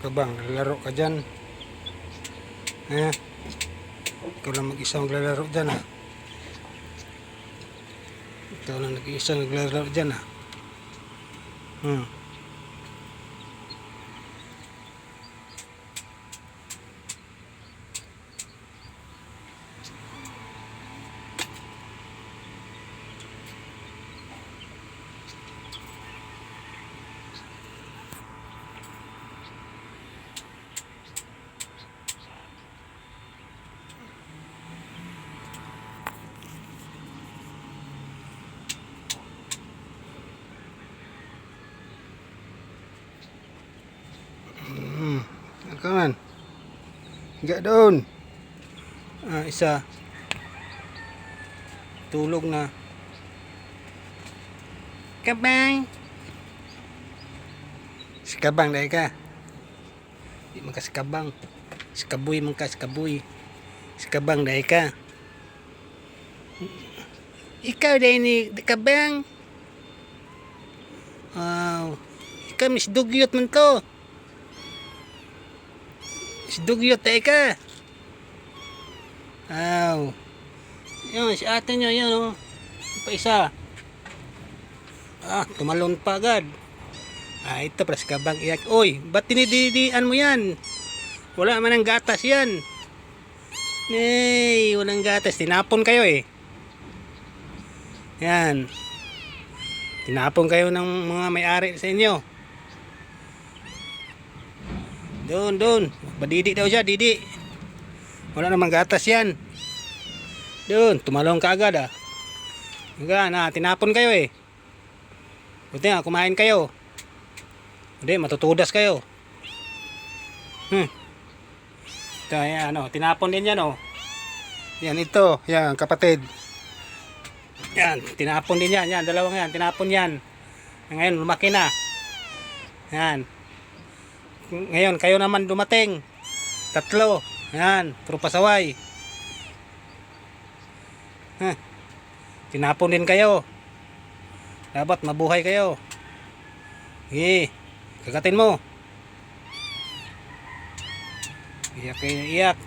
ka bang? Naglalaro ka dyan? Eh? Ikaw lang mag-isa maglalaro dyan ha? Ikaw lang nag-isa naglalaro dyan ha? Kawan, higa doon. Isa tulog na. Kabang, si kabang dahil ka. Di man ka si kabang. Si kabuy man ka, si kabuy. Si kabang dahil ka. Ikaw dahil ni kabang. Ikaw mis dugyot man to. Dugyot tayo ka. Yun, si ate nyo, yun o. Pa isa. Tumalon pa agad. Ito pala si kabang iyak. Oy, ba't tinididian mo yan? Wala man ang gatas yan. Walang gatas. Tinapon kayo eh. Yan. Tinapon kayo ng mga may-ari sa inyo. Doon. Badidi daw siya, didi. Wala namang gatas yan. Doon, tumalong ka agad ah. Tinapon kayo eh. Buti nga, kumain kayo. Hindi, matutudas kayo. Ito, yan tinapon din yan Yan, ito, yan, kapatid. Yan, tinapon din yan, dalawang yan, tinapon yan. Ngayon, lumaki na. Yan. Ngayon, kayo naman dumating. 3. Yan, puro pasaway. Tinapon din kayo. Dapat mabuhay kayo. Kagatin mo. Iyak kayo, iyak.